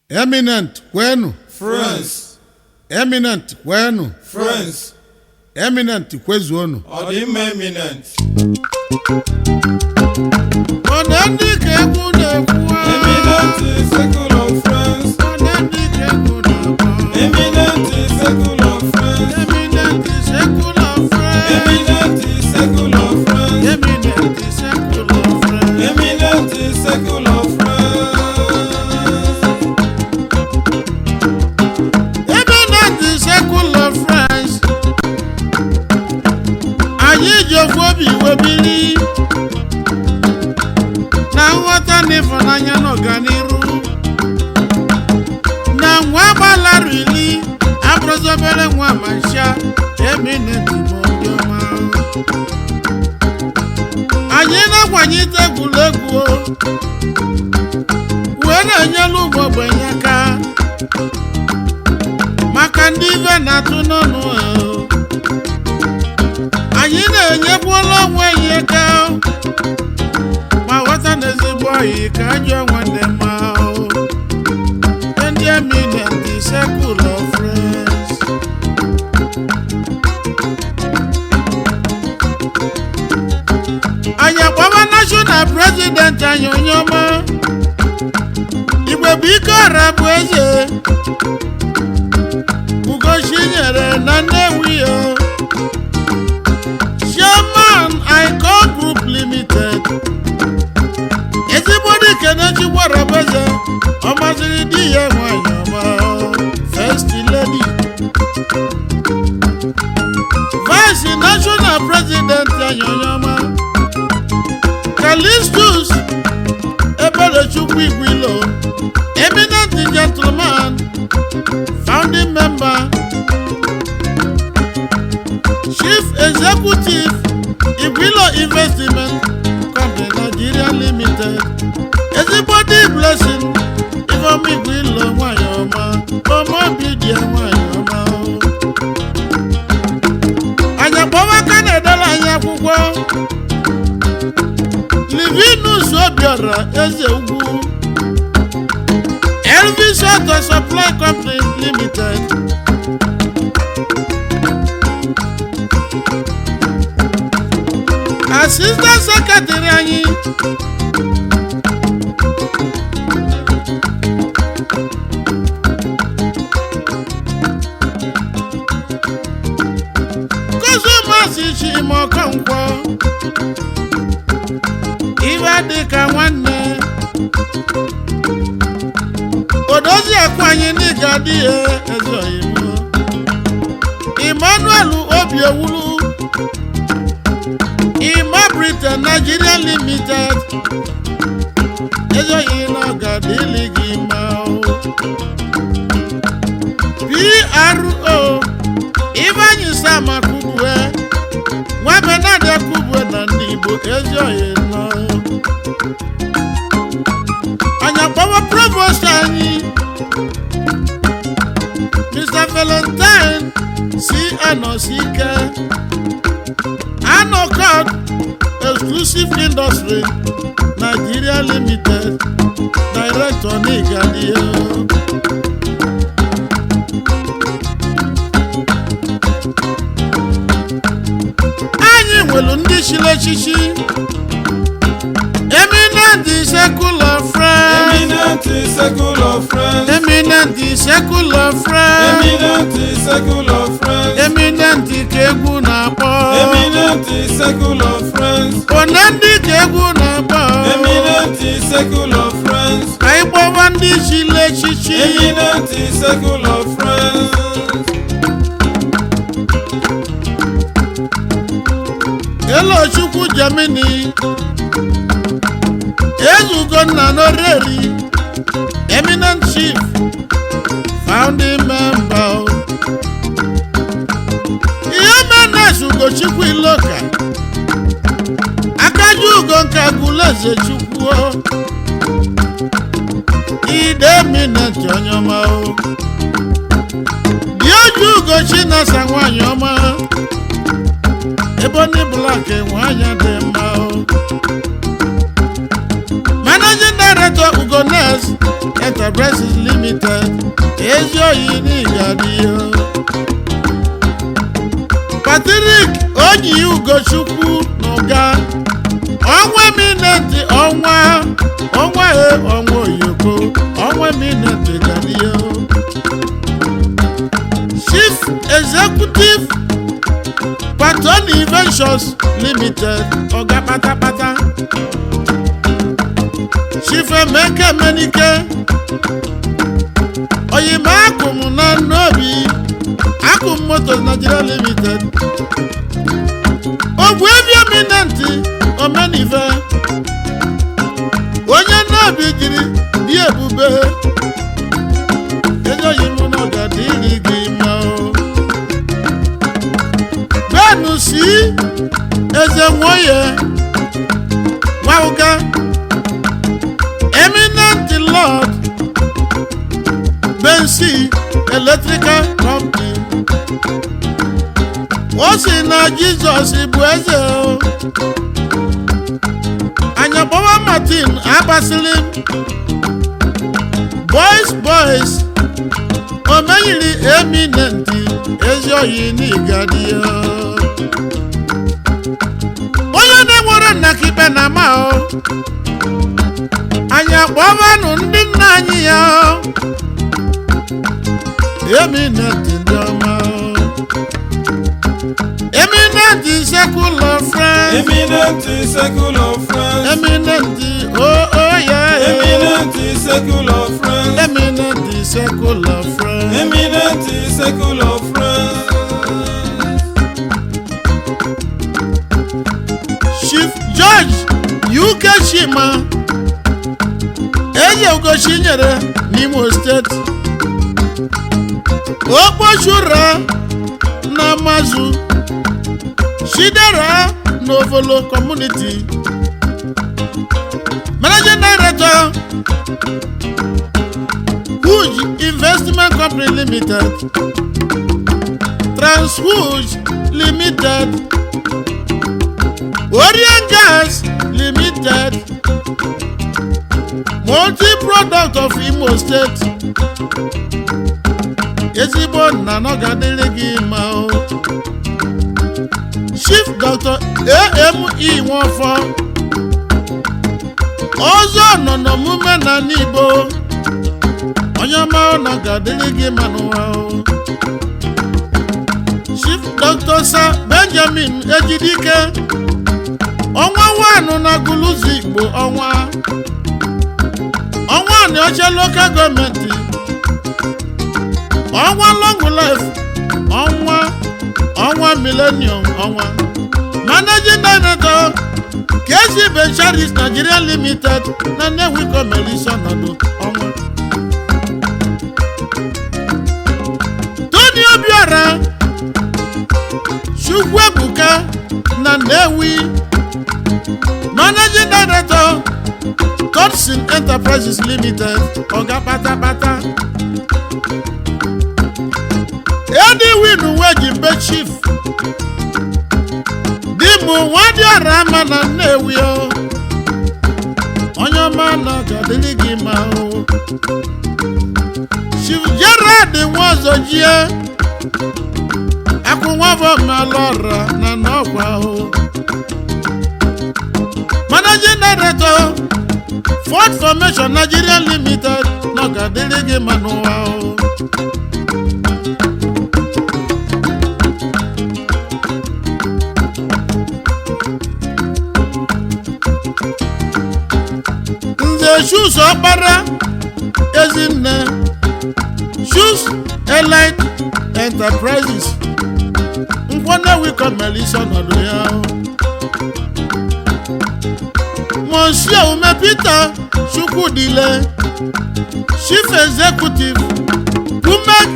Eminent kwenu. France. Eminent kwenu. France. Eminent kwezuonu. Ọdịmma eminent. Ọdịndị ka egwu na-ekwu. Eminent circle of France. Ọdịndị ka egwu na-ekwu. Eminent circle of France. Eminent circle of France. Eminent circle of France. Eminent circle of France. Eminent circle of France. Eminent circle of France. Anyị ji ofu obi webiri na nghọta na ịfụnanya n'ọganiru na nwa gbalarili abụrụzobere nwa masha Eminent bụ ndị ọma. Anyị na-akwanyite egwuregwu wee na-enyelu ụmụ ogbenye aka maka ndị ibe na-atụ n'ọnụ. Anyị na-enyekwala onwe anyị aka ma ghọta na ezigbo ọyị ka ajọ nwanne mma. Ndị Eminent circle of France. Anyị akpọba national president anyị onye ọma Igwe bụ ike ọra bụ eze Ugochi nyere na Nnewi ya. Chairman Icon Group Limited. Ezigbo dike na-eji gwara beze ọ masịrị di ya nwanyị ọma First Lady. Vice National President anyị onye ọma Callistus Ebelechukwu Igwilo. Eminent gentleman, founding member, Chief Executive, Igwilo Investment Company Nigeria Limited. Everybody blessing, Ifeoma Igwilo nwanyị ọma, ọma bidi nwanyị ọma. Anyị akpọwa Canada anyị akwụkwọ. Livinus Obiora Eze Ugwu. Elvis Auto Supply Company Limited. Assistant Secretary anyị Kosomasi Chimokonkwo. Ibe dịka nwanne Odozi akwanye n'ịga dị ezoghị m. Emmanuel Obiewulu. Ima Britain Nigeria Limited. Ezoghị n'ọga dịlị gị mma. PRO Ivanyi Sama Kubue. Nwa Benade Kubue na ndị Igbo ezoghị nọ. Anyị akpọwa provost anyị Mr. Valentine C. Anosike. Anocard Exclusive Industry Nigeria Limited. Director Nigadio. Anyị nwere ndị chiri echichi. Eminent circle of France. Eminent circle of France. Eminent circle of France. Eminent circle of France. Eminent ka egwu na-akpọ. Eminent circle of France. Onye ka egwu na-akpọ. Eminent circle of France. Ka anyị kpọba ndị chiri echichi. Eminent circle of France. Elochukwu Germany. Ezugonna Noreri. Eminent Chief, founding member. Ihemenes Ugochukwu Iloka. Akaju Ugo nke Aguleze Chukwu. Ide Eminent onye ọma. Dioju Ugochi Nasa nwanyị ọma. Ebony Black nwanyị dị mma. Managing Director Director Ugones Enterprises Limited ezi oyi n'Igadiyo. Patrick Onyi Ugochukwu n'Ụga ọnwa eminenti ọnwa oyoko ọnwa eminenti Igadiyo. Chief Executive Patoni Ventures Limited ọga patapata. Chief Emeka Menike oyima akụm na Nnobi Akụm Motors Nigeria Limited. Ogbuebi eminenti Omenife onye Nnobi jiri dị ebube ejoghị m n'ọga dịrị gị mma o. Benusi Eze Nwoye Nwauga Eminent Lord Bensi Electrical Company. O si na Jizọs bụ eze o. Anyabawa Martin Abasili Boys Omeyiri Eminent ezi oyi n'Igadiyo. Onye na-enwere nnakikpe na ma o. Anya kpọbanụ ndị nna anyị ya o. Eminent ndị ọma o. Eminent Circle of Friends. Eminent Circle of Friends. Eminent yeah. Eminent Circle of Friends. Eminent Circle of Friends. Eminent Circle of Friends. Chief George UK Shima Eze Ugochinyere n'Imo State. Okpochura na Mazu Shidera Novolo Community. Managing Director Huge Investment Company Limited. Transhuge Limited. Orient Gas Limited. Multi-product of Imo State. Ezigbo nna n'ọga dịrị gị mma o. Chief Dr. AME Nwafọ ọzọ nọ n'omume na n'Igbo. Onye ọma ọ n'ọga dịrị gị mma n'ụwa o. Chief Dr. Sir Benjamin Ejidike ọnwa wanụ na Guluzi Igbo ọnwa ni oche local gọọmenti. Ọnwa long life ọnwa millennium ọnwa. Managing Director KC Bencharis Nigeria Limited na Nnewi Commerce ọnọdụ ọnwa. Tony Obiora Chukwuebuka na Nnewi. Managing Director Godson Enterprises Limited ọga patapata. Edwin Wejimbe Chief Dimu Nwadiora ama na Nnewi o. Onye ọma n'ọga dịrị gị mma o. Chief Gerard Nwozojie Akwụnwabọ Malọra na Nọgwa o. Managing Director Ford Formation Nigeria Limited n'ọga dịrị gị mma n'ụwa o. Nze Shoes Ọkpara Ezinne Shoes Elite Enterprises Nnewi Commerce ọnọdụ ya o. Monsieur Ume Peter Chukwudile Chief Executive Pumek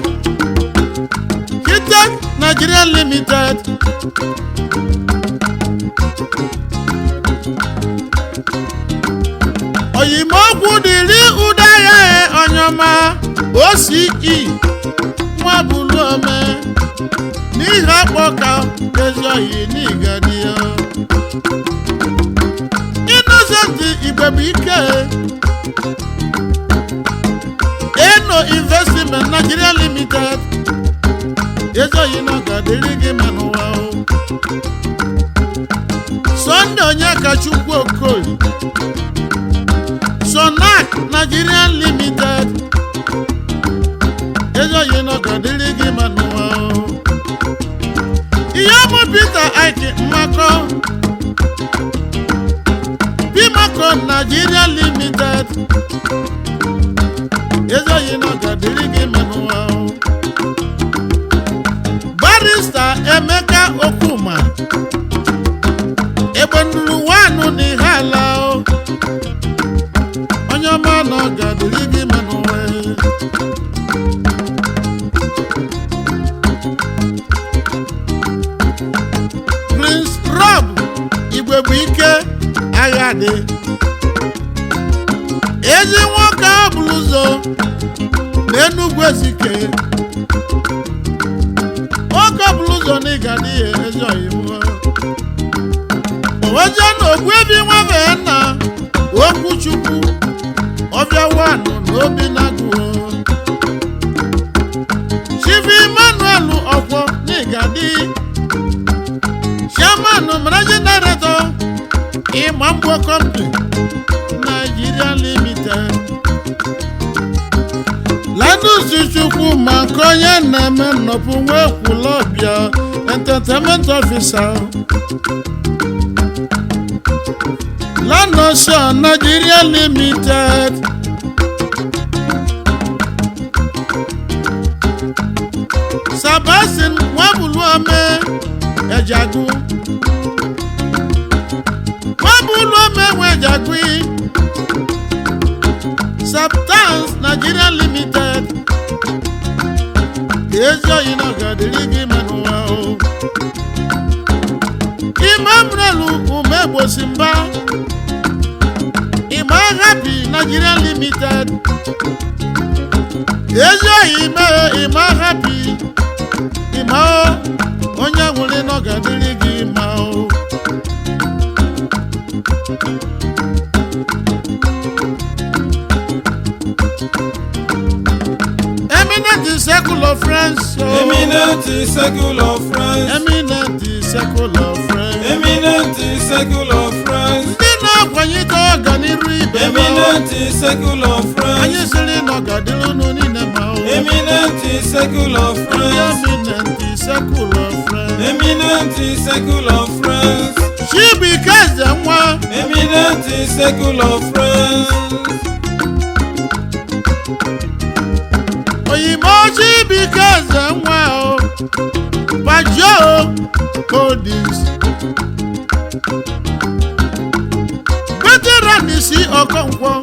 Kitek Nigeria Limited. Oyimokwu dịrị Udaya Onyoma OCE Nwabuluome n'ihe akpọka ezi oyi n'Igadiyo. Innocent Igbebike Eno Investment Nigeria Limited ezoghị na ọ ga-adịrị gị ma n'ụwa o. Sunday Onyekachukwu Okoye Sonac Nigeria Limited ezoghị na ọ ga-adịrị gị ma n'ụwa o. Ihe ọmụ Peter Ike Mmakọ Bimako Nigeria Limited ezoghị na ọ ga-adịrị gị ma n'ụwa o. Barrister Emeka Okuma Egbendulu Wanu n'ihe ala o. Onye ọma na ọ ga-adịrị gị ma n'ụwa. Prince Rob Igwebuike Aghadi ezi nwoke abụrụ ụzọ n'Enugu Ezike nwoke abụrụ ụzọ n'Igadi ezi oyibo oje na Ogbuebi Nwabenna Okwuchukwu Ọbịa Wanụ na Obinagụ Chief Emmanuel Ọkwọ n'Igadi Chairman Managing Director Imambo Company Nigeria Limited Linus Chukwu maka onye na-eme nnọpụ nwa Ekwulọbịa Entertainment Officer Linus Nigeria Limited Sebastian Nwabuluome Ejagu Nwabuluome Ejagu Substance Nigeria Limited ezoghị na ọ ga-adịrị gị ma n'ụwa o. Imamrelu Umegbosimba Ima Happy Nigeria Limited ezoghị ime Ima Happy Ima onye nwere na ọ ga-adịrị gị ma o. Eminent Circle of Friends. Eminent Circle of Friends. Eminent Circle of Friends. Eminent Circle of Friends. Ndị na-akwanyite ọganiru ibe ha. Eminent Circle of Friends. Anyị sịrị na ọ ga-adịrị unu niile ma o. Eminent Circle of Friends. Eminent Circle of Friends. Eminent Circle of Friends. Chibuike Ezenwa. Eminent Circle of Friends. Oyimo Chibuike Ezenwa o. Pajo Holdings. Veteran isi Okonkwo.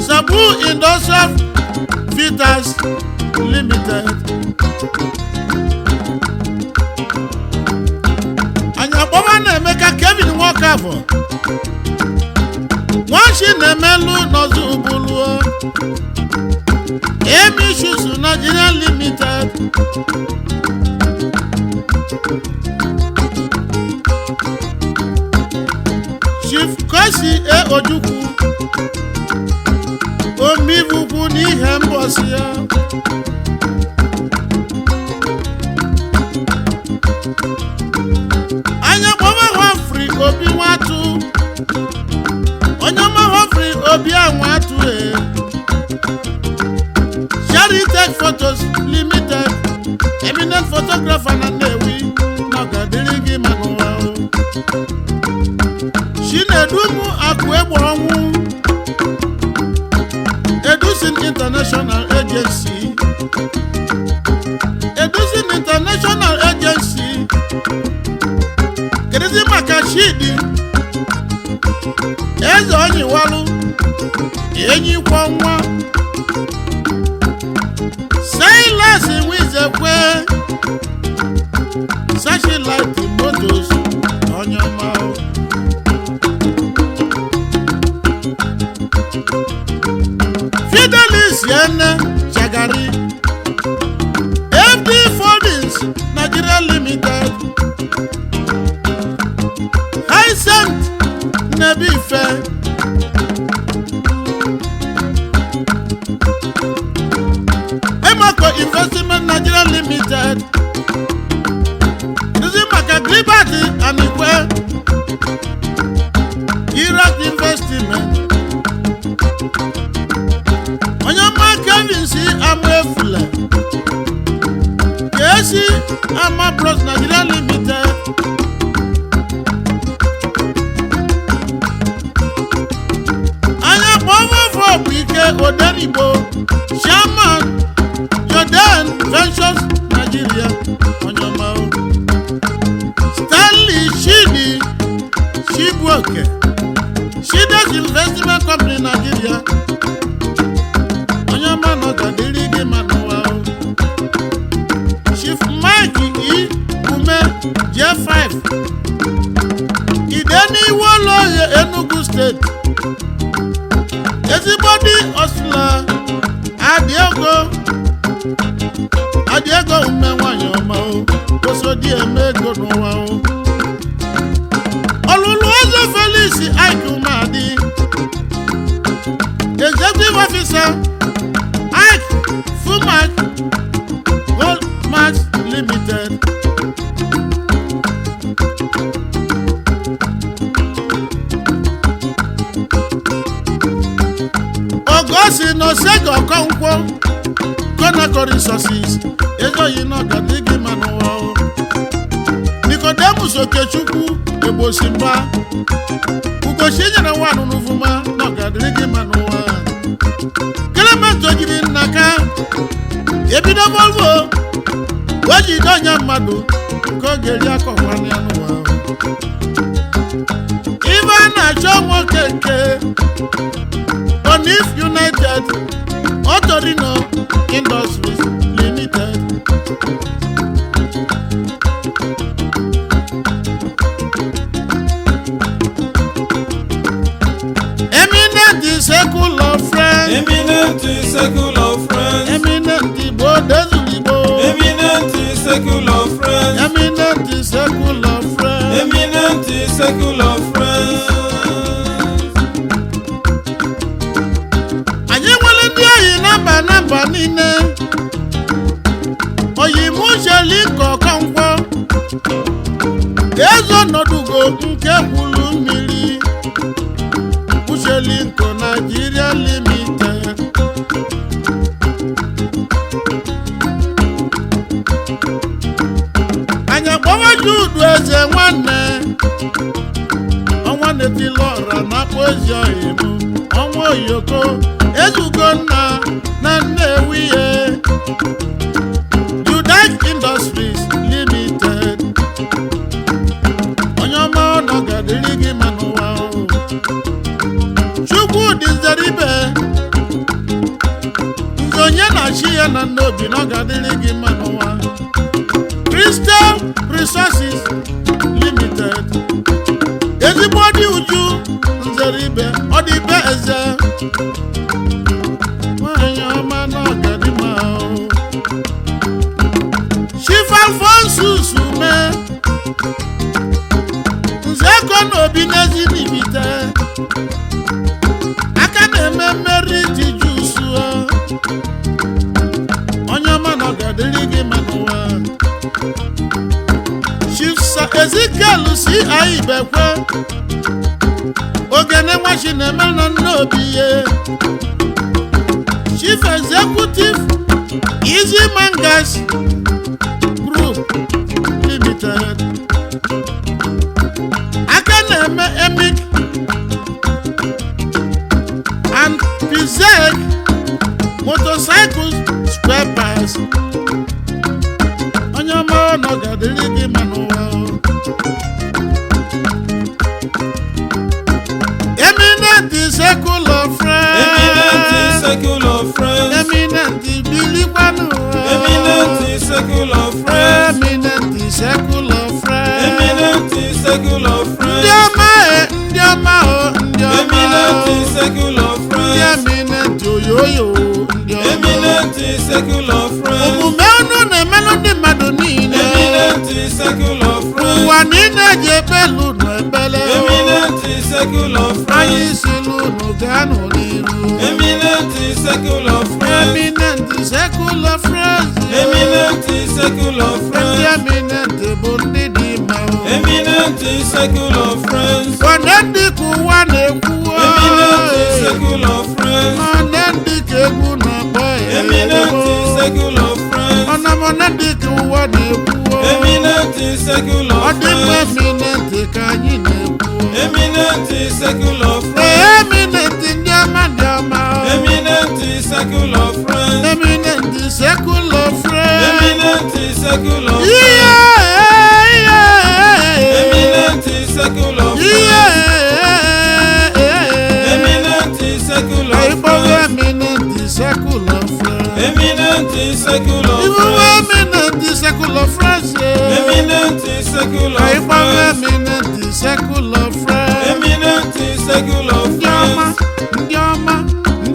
Sabu Industrial Fitters Limited. Anya kpọba na-emeka Kevin Nwokafọ. Nwachi na-emelụ n'ọzọ ubuluo. Emi Shusu Nigeria Limited. Chief Kosi Ojukwu Omibukwu n'ihe mbọsị ya. Anya kpọba Humphrey Obi Nwatu onye ọma Humphrey Obi Nwatu Sharitech Photos Limited eminent photographer na Nnewi na ọ ga-adịrị gị ma n'ụwa o. Chinedumu Akụegbeonwu Edusin International Agency Edusin International Agency kedụzi maka Chidi Eze Onyiwalu Enyikwo nwa Silas Nwizekwe Sashilight Motos onye ọma o. Fidelis Yene Chagari FD Foldings Nigeria Limited ife Emako Investment Nigeria Limited Duzi maka Liberty and Ikwe Iraq Investment Onyama Kevin si Amefule Kesi Ama Bros Nigeria Limited Anya Bovo for Bike Odenibo Chairman Jordan Ventures Nigeria Onyama Stanley Shidi Shibuoke Shida's Investment Company Nigeria Onyama no Gadirigi Manoa Chief Mike E. Ume J5 Ideni Wolo Enugu State Everybody Osla Adiego Ume Wanyoma Koso di Emego Noa Oluluozo Felix Ike Umadi Executive Officer Ike Fumac Goldmax Limited Ogosi no Sego Konkwo Konako Resources Ezo Yino Gadigi Manoa Nicodemus Okechukwu Ebosimba Ugoshinya na wanu nuvuma no Gadigi Manoa Clement Ojiri Naka Ebido Volvo Waji Donya Madu Kogeri Akọkwani Anuwa Ivana Chomo Keke Bonif United Otorino Industries Limited Eminent Circle of Friends Eminent circle of friends. Eminent Bodezulibo Eminent circle of friends. Eminent Circle of Friends Eminent circle of friends. Anyị nwere ndị oyi namba niile oyi mụcheli Kokonkwo Ezo Nodugo nke kwulu mmiri Mụcheli Nigeria Limited Anya kpọwa Jude Eze nwanne ọnwa netilora na poezi oyimu ọnwa oyoko Ezugonna na Nnewiye Jude Industries Limited Onyoma ono Gadirigi Manoa Chukwudi Zeribe Nzonye na Shia na Nobi no Gadirigi Manoa Crystal Resources Limited Everybody Uju Nzeribe Odibe Eze Onyoma no Gadima Chief Alfonso Sume Nzeko Nobi Nezi Nibite Akademe Meriti Jusua Onyoma no Gadirigi Manoa Chief Ezekiel si Aibekwe Ogene Washine Mena Nobiye Chief Executive Easy Mangas Group Limited Akaneme Emik and Pizek Motorcycles Spare Parts Onyama no Gadirigi Manoa Eminent Circle of Friends Eminent circle of friends. Eminent Billy Wanu Eminent circle of friends. Eminent Circle of Friends Eminent circle of friends. Ndioma Eminent circle of friends. Eminent Oyoyo Eminent circle of friends. Omume unu na-emelụ ndị mmadụ niile Eminent circle of friends. ụwa niile ji ebelu n'ebele Eminent secular anyị friends, si n'ụlọ gaa n'iru. eminent secular friends, Eminent secular friends. eminent secular Ndị friends, eminent bụ ndị dị mma. eminent secular friends, Ọnụ ndị ka ụwa na-ekwu. eminent secular friends, Ọnụ ndị ka egwu na-akpọ ya. eminent secular friends, Ọnụ ndị ka ụwa na-ekwu. eminent secular Ọ dị mma friends, eminent ka anyị na-ekwu. eminent secular Ee, friends, eminent ndị ọma dị ọma. eminent secular friends, Eminent secular friends. eminent secular friends, Yeah. eminent secular friends, eminent secular friends, Eminent secular friends. eminent secular friends, Eminent secular friends. eminent secular friends, Eminent secular friends. eminent secular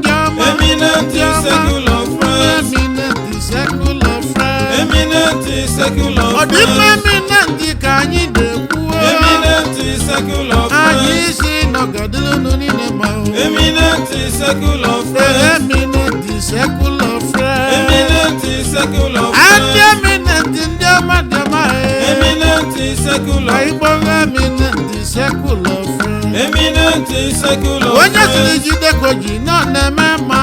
friends, eminent secular friends, Eminent secular friends. eminent secular Ọ dị mma friends, eminent ka anyị na-ekwu. eminent secular Anyị friends, si nọgadịlụ niile ma ọ. eminent secular friends, Eminent secular friends. eminent secular And friends, eminent ndị ọma dị ọma. eminent secular Ịkpọrọ eminent secular friends. eminent secular Onye siri friends, jide ka o ji nọ na-eme ma